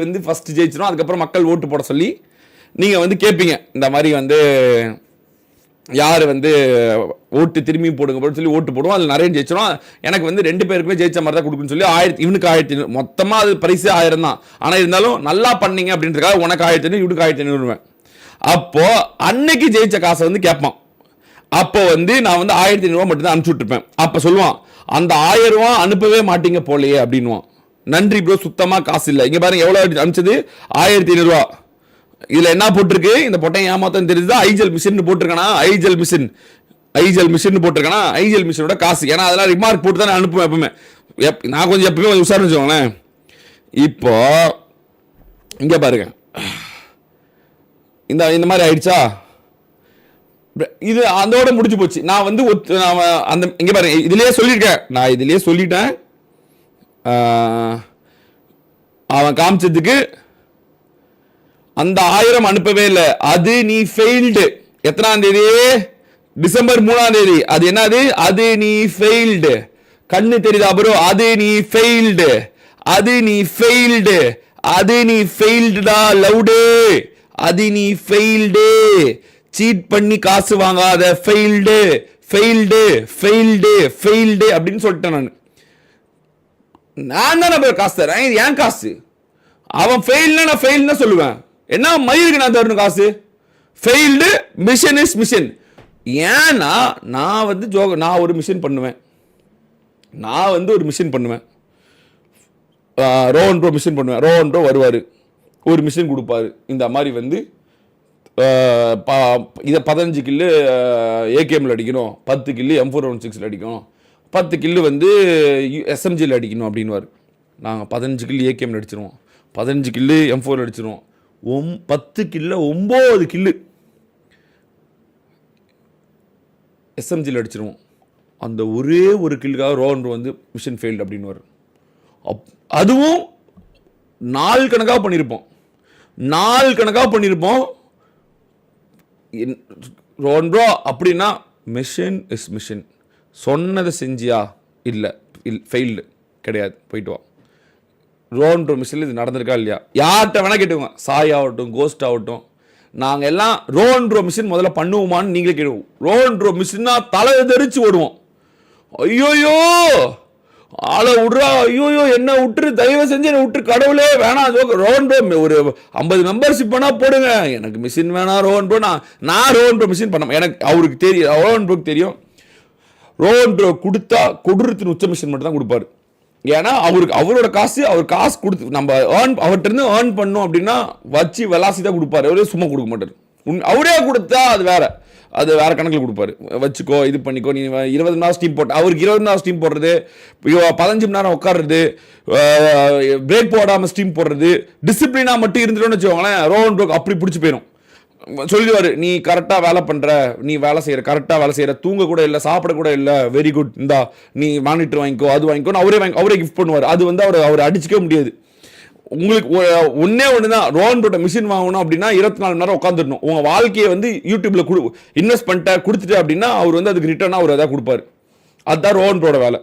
வந்து ஃபர்ஸ்ட் ஜெயிச்சிடும். அதுக்கப்புறம் மக்கள் ஓட்டு போட சொல்லி நீங்கள் வந்து கேட்பீங்க, இந்த மாதிரி வந்து யார் வந்து ஓட்டு திரும்பி போடுங்க சொல்லி ஓட்டு போடுவோம். அதில் நிறைய ஜெயிச்சிடும். எனக்கு வந்து 2 பேருக்குமே ஜெயிச்ச மாதிரி தான் கொடுக்குன்னு சொல்லி 1000, இவனுக்கு 1500, மொத்தமாக அது பரிசு 1000 தான். ஆனால் இருந்தாலும் நல்லா பண்ணீங்க அப்படின்றதுக்காக உனக்கு 1500, இவனுக்கு 1500. அப்போ அன்னைக்கு ஜெயிச்ச காசை வந்து கேட்பான். அப்போ வந்து நான் வந்து 1500 மட்டும் தான் அனுப்பிச்சு விட்டுருப்பேன். அப்போ சொல்லுவான், அந்த 1000 ரூபா அனுப்பவே மாட்டீங்க போலையே அப்படின்வான். நன்றி ப்ரோ, சுத்தமா காசு இல்லை. இங்க பாருங்க எவ்வளவு அனுப்பிச்சது, 1500 ரூபா. இதுல என்ன போட்டிருக்கு, இந்த பொட்டை ஏமாத்தம் தெரியுதா, ஐஜல் மிஷின் போட்டிருக்கானா, ஐஜல் மிஷின் போட்டிருக்கானா, ஐஜல் மிஷினோட காசு. ஏன்னா அதெல்லாம் ரிமார்க் போட்டு தான் அனுப்புவேன் எப்பவுமே. நான் கொஞ்சம் எப்பவுமே கொஞ்சம் உஷார்னு வச்சுக்கோங்களேன். இப்போ இங்க பாருங்க, இந்த மாதிரி ஆயிடுச்சா, இது அதோட முடிஞ்சு போச்சு. நான் வந்து அந்த இங்க பாருங்க, இதுலயே சொல்லியிருக்கேன், நான் இதுலயே சொல்லிட்டேன். அவன் காமிச்சதுக்கு அந்த 1000 அனுப்பவே இல்லை, அது நீ ஃபெயில்டு. எத்தனாம் தேதி, டிசம்பர் 3ஆம் தேதி. அது என்னது, அது நீ ஃபெயில்டு. கண்ணு தெரியுதா ப்ரோ, அது நீ ஃபெயில்டு, அது நீ ஃபெயில்டு, அது நீ ஃபெயில்டுடா லவுடு, அது நீ ஃபெயில்டு. சீட் பண்ணி காசு வாங்காத, ஃபெயில்டு ஃபெயில்டு ஃபெயில்டு ஃபெயில்டு அப்படின்னு சொல்லிட்டேன். நான் தான் காசு தரேன், இது ஏன் காசு. அவன் ஃபெயில்னா நான் ஃபெயில்னா சொல்லுவேன். என்ன மயிருக்கு நான் தரணும் காசு. Failed, mission is mission. ஏன்னா நான் வந்து நான் ஒரு மிஷன் பண்ணுவேன். நான் வந்து ஒரு மிஷன் பண்ணுவேன், ரோன் ப்ரோ மிஷன் பண்ணுவேன். ரோன் ப்ரோ வருவார், ஒரு மிஷன் கொடுப்பாரு. இந்த மாதிரி வந்து இதை 15 கில்லு ஏகேஎம்ல அடிக்கணும், 10 கில்லு M416 அடிக்கணும், 10 கில்லு வந்து எஸ்எம்ஜியில் அடிக்கணும் அப்படின்வார். நாங்கள் 15 கில்லு ஏகேஎம்ல அடிச்சிருவோம், 15 கில்லு M4 அடிச்சிருவோம், 10 கில்ல 9 கில்லு எஸ்எம்ஜியில் அடிச்சிருவோம். அந்த ஒரே ஒரு கில்லுக்காக ரோன் வந்து மிஷன் ஃபெயில்டு அப்படின்வார். அதுவும் நாள் கணக்காக பண்ணியிருப்போம். ரோன் ப்ரோ அப்படின்னா மிஷன் இஸ் மிஷன். சொன்னதை செஞ்சியா, இல்லை ஃபெயில்டு கிடையாது, போயிட்டு வா. ரோன் ப்ரோ மிஷனில் இது நடந்திருக்கா இல்லையா, யார்கிட்ட வேணால் கேட்டுக்கோங்க, சாய் ஆகட்டும், கோஸ்ட் ஆகட்டும். நாங்கள் எல்லாம் ரோன் ப்ரோ மிஷின் முதல்ல பண்ணுவோமான்னு நீங்களே கேட்டுவோம். ரோன் ப்ரோ மிஷின்னா தலை தெரிச்சு ஓடுவோம். ஐயோயோ ஆளை விட்றா, ஐயோயோ என்ன விட்டுரு, தயவு செஞ்சு என்ன விட்டுரு கடவுளே, வேணாம் ரோன் ப்ரோ ஒரு 50 மெம்பர்ஷிப் வேணா போடுங்க, எனக்கு மிஷின் வேணாம் ரோன் ப்ரோ. நான் ரோன் ப்ரோ மிஷின் பண்ண, எனக்கு அவருக்கு தெரியும், ரோன் ப்ரோக்கு தெரியும். ரோன் ப்ரோ கொடுத்தா கொடுறதுன்னு உச்ச மிஷின் மட்டும் தான் கொடுப்பாரு. ஏன்னா அவரோட காசு, அவர் காசு கொடுத்து நம்ம அவர்கிட்ட இருந்து ஏர்ன் பண்ணோம் அப்படின்னா வச்சு வெலாசி தான் கொடுப்பாரு. அவரே சும்மா கொடுக்க மாட்டார். அவரே கொடுத்தா அது வேற கணக்கில் கொடுப்பாரு. வச்சுக்கோ, இது பண்ணிக்கோ, நீ 20 மணி நேரம் ஸ்டீம் போட்ட, அவருக்கு 20 மணி நேரம் ஸ்டீம் போடுறது, 15 மணி நேரம் உட்காடுறது, பிரேக் போடாமல் ஸ்டீம் போடுறது, டிசிப்ளினாக மட்டும் இருந்துட்டோன்னு வச்சுக்கோங்களேன், ரோன் ப்ரோக் அப்படி பிடிச்சி போயிடும். சொல்லிடுவார், நீ கரெக்டாக வேலை பண்ணுற, நீ வேலை செய்கிற, கரெக்டாக வேலை செய்கிற, தூங்க கூட இல்லை, சாப்பிட கூட இல்லை, வெரி குட், இந்தா நீ மானிட்டர் வாங்கிக்கோ, அது வாங்கிக்கோ, அவரே கிஃப்ட் பண்ணுவார். அது வந்து அவர் அடிச்சிக்க முடியாது. உங்களுக்கு ஒன்னே ஒன்று தான், ரோன் ப்ரோட மிஷின் வாங்கணும் அப்படின்னா 24 மணி நேரம் உட்காந்துடணும். உங்கள் வாழ்க்கையை வந்து யூடியூப்ல இன்வெஸ்ட் பண்ணிட்ட கொடுத்துட்டு அப்படின்னா அவர் வந்து அதுக்கு ரிட்டர்னாக அவர் எதாவது கொடுப்பாரு. அதுதான் ரோன் ப்ரோட வேலை.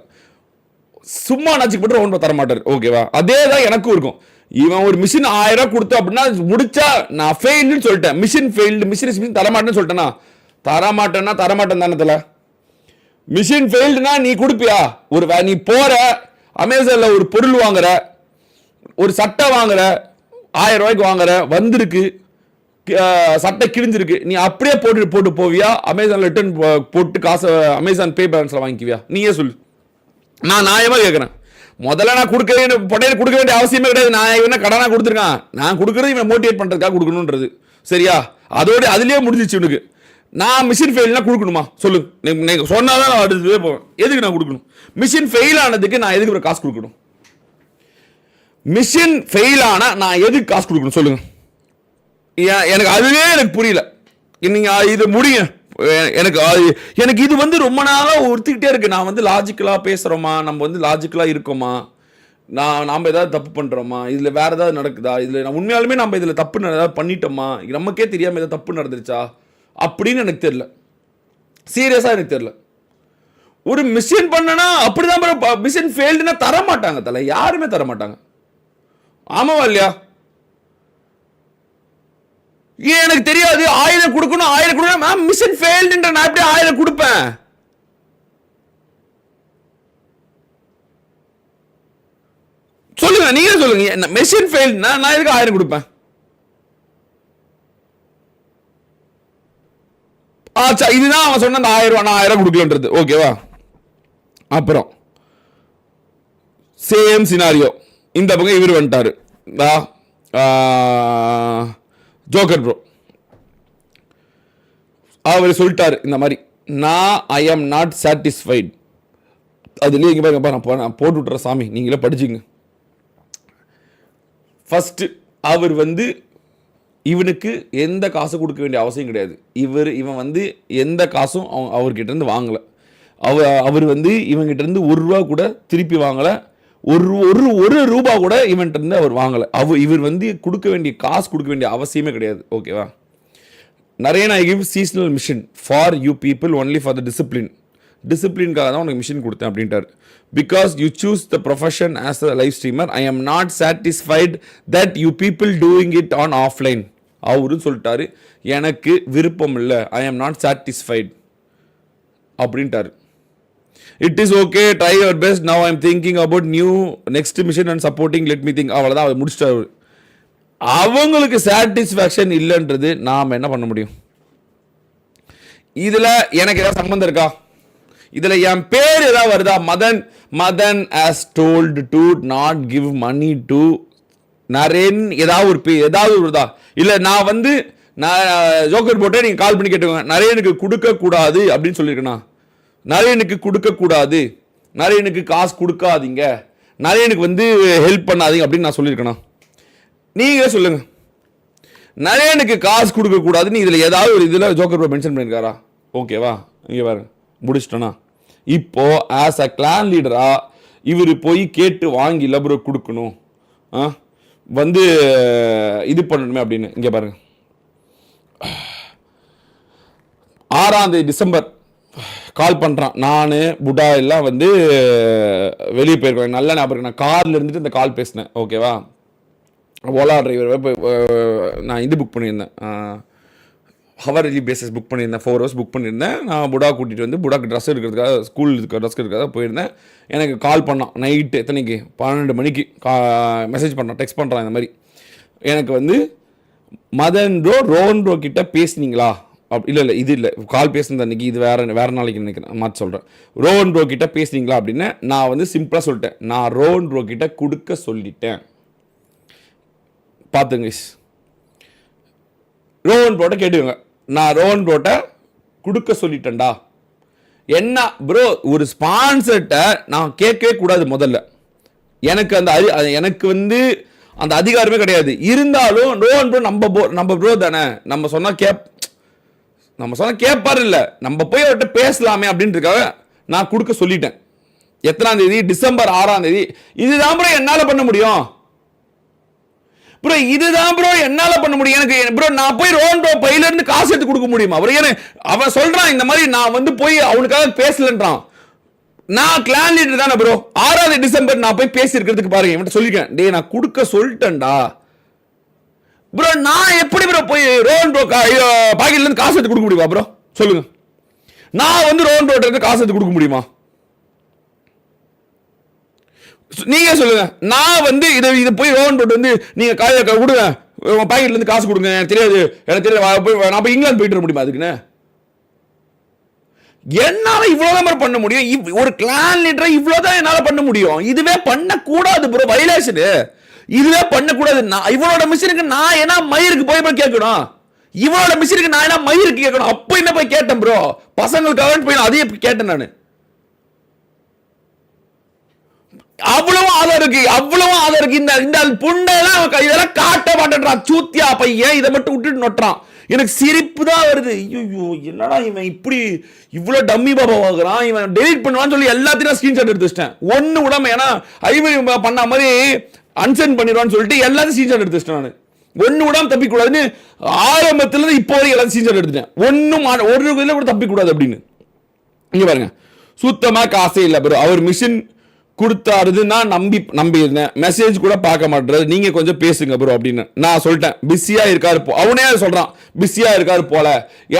சும்மா நச்சுக்கப்பட்டு ரோன் ப்ரோ தரமாட்டார். ஓகேவா, அதே தான் எனக்கும் இருக்கும். இவன் ஒரு மிஷின் 1000 ரூபாய் கொடுத்து அப்படின்னா முடிச்சா நான் ஃபெயில்டுன்னு சொல்லிட்டேன், மிஷின் ஃபெயில்டு, மிஷின் தரமாட்டேன்னு சொல்லிட்டேன்னா, தரமாட்டேன் தானே தல. மிஷின் ஃபெயில்டுனா நீ கொடுப்பியா, நீ போற அமேசான்ல ஒரு பொருள் வாங்குற, ஒரு சட்டை வாங்குற, 1000 ரூபாய்க்கு வாங்குற, வந்திருக்கு, சட்டை கிழிஞ்சிருக்கு, நீ அப்படியே போட்டு போவியா, அமேசான்ல ரிட்டர்ன் போட்டு காசை அமேசான் பே பேலன்ஸ்ல வாங்கிக்குவியா? நீயே சொல்லு. நான் நியாயமா கேட்கறேன். முதல்ல நான் கொடுக்க வேண்டிய அவசியமே கிடையாது. நான் இவனை கடனா கொடுத்துருக்கான், நான் கொடுக்கறது இவன் மோட்டிவேட் பண்றதுக்காக கொடுக்கணும்ன்றது. சரியா, அதோட அதுலயே முடிஞ்சிச்சு இவனுக்கு. நான் மிஷின் ஃபெயில்னா கொடுக்கணுமா சொல்லு, நீங்க சொன்னாதான் நான் அடுத்ததே போவேன். எதுக்கு நான் கொடுக்கணும்? மிஷின் ஃபெயில் ஆனதுக்கு நான் எதுக்கு காசு கொடுக்கணும்? மிஷின் ஃபெயில் ஆனா நான் எதுக்கு காசு கொடுக்கணும் சொல்லுங்க. எனக்கு அதுவே எனக்கு புரியல. நீங்க இது முடியும், எனக்கு இது வந்து ரொம்ப நாளா ஒருத்திக்கிட்டே இருக்கு. நான் வந்து லாஜிக்கலா பேசுறோமா, நம்ம வந்து லாஜிக்கலா இருக்கோமா, நாம ஏதாவது தப்பு பண்றோமா, இதுல வேற ஏதாவது நடக்குதா, இதுல உண்மையாலுமே நம்ம இதுல தப்பு ஏதாவது பண்ணிட்டோமா, நமக்கே தெரியாம ஏதாவது தப்பு நடந்துருச்சா அப்படின்னு எனக்கு தெரியல. சீரியஸா எனக்கு தெரியல. ஒரு மிஷின் பண்ணனா அப்படிதான் மிஷின் ஃபெயில்டுனா தர மாட்டாங்க தல, யாருமே தர மாட்டாங்க. ஆமாவா இல்லையா? எனக்கு தெரியாது 1000 கொடுக்கணும் 1000 கொடுக்கணும் மிஷன் ஃபெயில்டுன்ற நான் எப்படி 1000 கொடுப்பேன்? சொல்லுங்க, நீங்க சொல்லுங்க. மிஷன் ஃபெயில்டுனா நான் எதுக்கு 1000 கொடுப்பேன்? ஆச்சா, இதுதான் அவன் சொன்ன அந்த 1000 ரூபாய், நான் 1000 கொடுக்கலன்றது. ஓகேவா? அப்புறம் சேம் சினாரியோ, இந்த பக்கம் இவர் வந்துட்டாரு, ஜோக்கர் ப்ரோ. அவர் சொல்லிட்டாரு இந்த மாதிரி, நான் ஐ எம் நாட் சாட்டிஸ்ஃபைட். அதுலேயே இங்கே பாருங்க, நான் போட்டு விட்டுற சாமி, நீங்களே படிச்சுங்க. ஃபர்ஸ்ட் அவர் வந்து இவனுக்கு எந்த காசு கொடுக்க வேண்டிய அவசியம் கிடையாது. இவன் வந்து எந்த காசும் அவர்கிட்ட இருந்து வாங்கலை. அவர் வந்து இவங்கிட்ட இருந்து 1 ரூபா கூட திருப்பி வாங்கலை. ஒரு ரூபா கூட இவன்கிட்ட இருந்து அவர் வாங்கலை. இவர் வந்து கொடுக்க வேண்டிய காசு கொடுக்க வேண்டிய அவசியமே கிடையாது. ஓகேவா? Naren, I give seasonal mission for you people only for the டிசிப்ளின்காக தான் உனக்கு மிஷன் கொடுத்தேன் அப்படின்ட்டார். Because you choose the profession as a live streamer, I am not satisfied that you people doing it on offline. அவரும் சொல்லிட்டாரு, எனக்கு விருப்பம் இல்லை, ஐ எம் நாட் சாட்டிஸ்ஃபைட் அப்படின்ட்டாரு. It is okay, try your best, now I am thinking about next mission and supporting, let me think. அவ்வளோதான், அவர் முடிச்சிட்டாரு. அவங்களுக்கு satisfaction இல்லைன்றது நாம் என்ன பண்ண முடியும்? இதில் எனக்கு ஏதாவது சம்பந்தம் இருக்கா? இதில் என் பேர் ஏதாவது வருதா? Madan has told to not give money to Naren, ஏதாவது வருதா? இல்லை நான் ஜோக்கர் போட்டே நீங்கள் கால் பண்ணி கேட்டுக்கோங்க, நரேனுக்கு கொடுக்கக்கூடாது அப்படின்னு சொல்லியிருக்கேண்ணா. நரேனுக்கு கொடுக்கக்கூடாது, நரேனுக்கு காசு கொடுக்காதீங்க, நரேனுக்கு ஹெல்ப் பண்ணாதீங்க அப்படின்னு நான் சொல்லியிருக்கேண்ணா. நீங்கள் சொல்லுங்க, நரேனுக்கு காசு கொடுக்கக்கூடாதுன்னு இதில் ஏதாவது ஒரு இதில் ஜோக்கர் ப்ரோ மென்ஷன் பண்ணியிருக்காரா? ஓகேவா? இங்கே பாருங்க, முடிச்சிட்டோன்னா. இப்போ ஆஸ் அ கிளான் லீடரா இவர் போய் கேட்டு வாங்கி இல்லை ப்ரோ கொடுக்கணும், இது பண்ணணுமே அப்படின்னு. இங்கே பாருங்க, 6ஆம் தேதி டிசம்பர் கால் பண்ணுறான். நான் புடா எல்லாம் வெளியே போயிருக்கேன். நல்ல ஞாபகம், நான் காரில் இருந்துட்டு இந்த கால் பேசினேன். ஓகேவா? ஓலா டிரைவர் நான் புக் பண்ணியிருந்தேன், ஹவர்லி பேசிஸ் புக் பண்ணியிருந்தேன், 4 hours புக் பண்ணியிருந்தேன். நான் புடா கூட்டிகிட்டு புடாக்கு ட்ரெஸ் எடுக்கிறதுக்காக, ஸ்கூல் ட்ரெஸ் எடுக்கிறதுக்காக போயிருந்தேன். எனக்கு கால் பண்ணான் நைட்டு எத்தனைக்கு, 12 மணிக்கு மெசேஜ் பண்ணான், டெக்ஸ்ட் பண்ணுறான். இந்த மாதிரி எனக்கு மதன் ப்ரோ ரோஹன் ப்ரோ கிட்ட பேசுனீங்களா? இல்லை இது இல்லை, கால் பேசுனது அன்றைக்கி, இது வேறு நாளைக்கு நினைக்கிறேன், மாற்றி சொல்கிறேன். ரோஹன் ப்ரோ கிட்ட பேசுனீங்களா அப்படின்னு நான் சிம்பிளாக சொல்லிட்டேன், நான் ரோஹன் ப்ரோ கிட்ட கொடுக்க சொல்லிட்டேன். பார்த்துங்க, ரோஹன் ப்ரோட்ட கேட்டுக்கோங்க, நான் ரோஹன் ப்ரோட்ட கொடுக்க சொல்லிட்டேன்டா. என்ன ப்ரோ, ஒரு ஸ்பான்சர்கிட்ட நான் கேட்கவே கூடாது முதல்ல. எனக்கு எனக்கு அந்த அதிகாரமே கிடையாது. இருந்தாலும் ரோஹன் ப்ரோ நம்ம ப்ரோ தானே, நம்ம சொன்னால் கேட்பாரு, இல்லை நம்ம போய் அவர்கிட்ட பேசலாமே அப்படின்றதுக்காக நான் கொடுக்க சொல்லிட்டேன். எத்தனாம் தேதி? டிசம்பர் 6ஆம் தேதி. இதுதான் ப்ரோ என்னால் பண்ண முடியும் ப்ரோ, இதுதான் ப்ரோ என்னால பண்ண முடியும். எனக்கு ப்ரோ, நான் போய் ரோஹன் ப்ரோ பையில இருந்து காசு எடுத்து கொடுக்க முடியுமா ப்ரோ? அவன் சொல்றான் இந்த மாதிரி, நான் போய் அவனுக்காக பேசலன்றான். நான் கிளான் லீடர் தானே ப்ரோ. 6ஆம் டிசம்பர் நான் போய் பேசி இருக்கிறதுக்கு பாருங்க, இவன்ட்ட சொல்லிருக்கேன், டேய் நான் கொடுக்க சொல்லிட்டேன்டா ப்ரோ. நான் எப்படி ப்ரோ போய் ரோஹன் ப்ரோ பாக்கெட்ல இருந்து காசு எடுத்து கொடுக்க முடியுமா ப்ரோ? சொல்லுங்க, நான் ரோஹன் ப்ரோட்ட இருந்து காசு எடுத்து கொடுக்க முடியுமா? நீங்க சொல்லுங்க. நான் இது போய் ரோஹன் ப்ரோட்ட நீங்க கொடுங்க, பாக்கெட்ல இருந்து காசு கொடுங்க, எனக்கு தெரியாது நான் போய் இங்கிலாந்து போயிட்டு வர முடியுமா? அதுக்குன்னு என்னால இவ்வளவுதான் பண்ண முடியும். ஒரு கிளான் லீடரை இவ்வளவுதான் என்னால பண்ண முடியும். இதுவே பண்ணக்கூடாது ப்ரோ, வைலேஷன். இதுவே பண்ணக்கூடாது. இவனோட மிஷனுக்கு நான் என்ன மயிருக்கு போய் கேட்கணும்? இவனோட மிஷனுக்கு நான் என்ன மயிருக்கு கேட்கணும்? அப்ப என்ன போய் கேட்டேன் ப்ரோ, பசங்களுக்கு போய் அதையே கேட்டேன் நான். அவ்வளவு ஆதாரம் இருக்கு. இந்த புண்டையெல்லாம் இதெல்லாம் காட்ட மாட்டேன்றான், சூத்தியா பையன். இதை மட்டும் விட்டுட்டு நொட்டுறான். எனக்கு சிரிப்பு தான் வருது. ஐயோ, என்னடா இவன் இப்படி இவ்வளவு டம்மி பாபா வாங்குறான். இவன் டெலிட் பண்ணுவான்னு சொல்லி எல்லாத்தையும் ஸ்கிரீன்ஷாட் எடுத்து வச்சிட்டேன். ஒன்னு விடாம, ஏன்னா ஐவி பண்ண மாதிரி அன்சென்ட் பண்ணிடுவான்னு சொல்லிட்டு எல்லாத்தையும் ஸ்கிரீன்ஷாட் எடுத்து வச்சிட்டேன். நான் ஒன்னு விடாம தப்பிக்க கூடாதுன்னு ஆரம்பத்துல இருந்து இப்போ வரைக்கும் எல்லாத்தையும் ஸ்கிரீன்ஷாட் எடுத்துட்டேன். ஒரு இதில் கூட தப்பிக்க கூடாது அப்படின்னு. இங்க பாருங்க, சுத்தமா காசே இல்லை ப்ரோ. அவர் மிஷின் கொடுத்தாருதுன்னா நம்பியிருந்தேன். மெசேஜ் கூட பார்க்க மாட்டேறது, நீங்க கொஞ்சம் பேசுங்க ப்ரோ அப்படின்னு நான் சொல்லிட்டேன். பிஸியா இருக்காரு அவனே சொல்றான், பிஸியா இருக்காரு போல.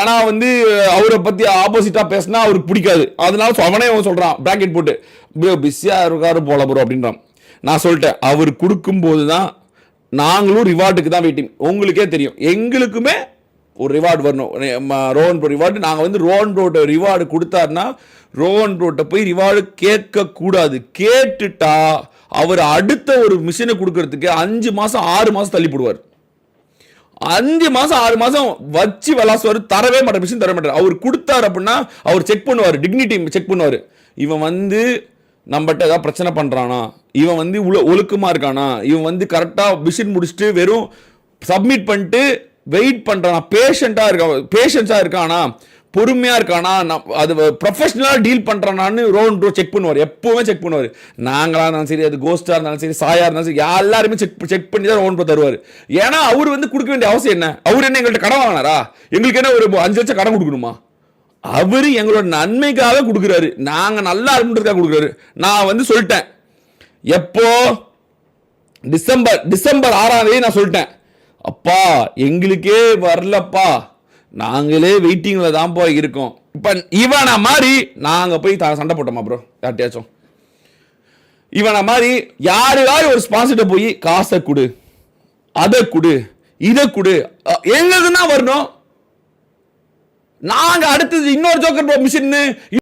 ஏன்னா வந்து அவரை பத்தி ஆப்போசிட்டா பேசினா அவருக்கு பிடிக்காது, அதனால அவனே சொல்றான் பிராக்கெட் போட்டு, ப்ரோ பிஸியா இருக்காரு போல ப்ரோ அப்படின்றான். நான் சொல்லிட்டேன், அவர் கொடுக்கும் போதுதான் நாங்களும் ரிவார்டுக்கு தான் வெயிட்டிங். உங்களுக்கே தெரியும், எங்களுக்குமே ஒரு ரிவார்டு வரணும், ரோஹன் ப்ரோ ரிவார்டு. நாங்கள் வந்து ரோஹன் ப்ரோட்ட ரிவார்டு கொடுத்தாருன்னா ரோஹன் ப்ரோட்ட போய் ரிவார்டு கேட்க கூடாது. கேட்டுட்டா அவர் அடுத்த ஒரு மிஷினை கொடுக்கறதுக்கு 5 மாசம் 6 மாசம் தள்ளி போடுவார். 5 மாசம் 6 மாசம் வச்சு விளாசுவார், தரவே மாட்டார், மிஷின் தர மாட்டார். அவர் கொடுத்தாரு அப்படின்னா அவர் செக் பண்ணுவார், டிக்னிட்டி செக் பண்ணுவார். இவன் வந்து நம்மகிட்ட ஏதாவது பிரச்சனை பண்றானா, இவன் வந்து ஒழுக்கமா இருக்கானா, இவன் வந்து கரெக்டா மிஷின் முடிச்சுட்டு வெறும் சப்மிட் பண்ணிட்டு வெயிட் பண்றானா, பேஷன்ஸா இருக்கானா, பொறுமையா இருக்கானா, அது ப்ரொஃபஷனலா டீல் பண்றானான்னு ரோஹன் ப்ரோ செக் பண்ணுவார், எப்பவுமே செக் பண்ணுவார். நாங்களா இருந்தாலும் சரி, அது கோஸ்டா இருந்தாலும் சரி, சாயா இருந்தாலும் சரி, எல்லாருமே செக் பண்ணி தான் ரோஹன் ப்ரோ தருவார். ஏன்னா அவர் வந்து கொடுக்க வேண்டிய அவசியம் என்ன? அவர் என்ன எங்கள்கிட்ட கடன் வாங்கினாரா? எங்களுக்கு என்ன ஒரு 5 லட்சம் கடன் கொடுக்கணுமா? அவரு எங்களோட நன்மைக்காக கொடுக்குறாரு, நாங்க நல்லா இருக்குன்றதுக்காக கொடுக்குறாரு. நான் வந்து சொல்லிட்டேன், எப்போ டிசம்பர் 6ஆம் தேதி நான் சொல்லிட்டேன், அப்பா எங்களுக்கே வரலப்பா, நாங்களே வெயிட்டிங்ல தான் போய் இருக்கோம். இப்ப இவனை மாதிரி நாங்க போய் சண்டை போட்டோமா ப்ரோ? யார்ட்டையாச்சும் இவனை மாதிரி யாரு ஒரு ஸ்பான்சர்ட்ட போய் காசை கொடு, அதை கொடு, இதை கொடு, எங்களுக்கு தான் வரணும். நாங்க அடுத்தது இன்னொரு ஜோக்கர் மிஷின்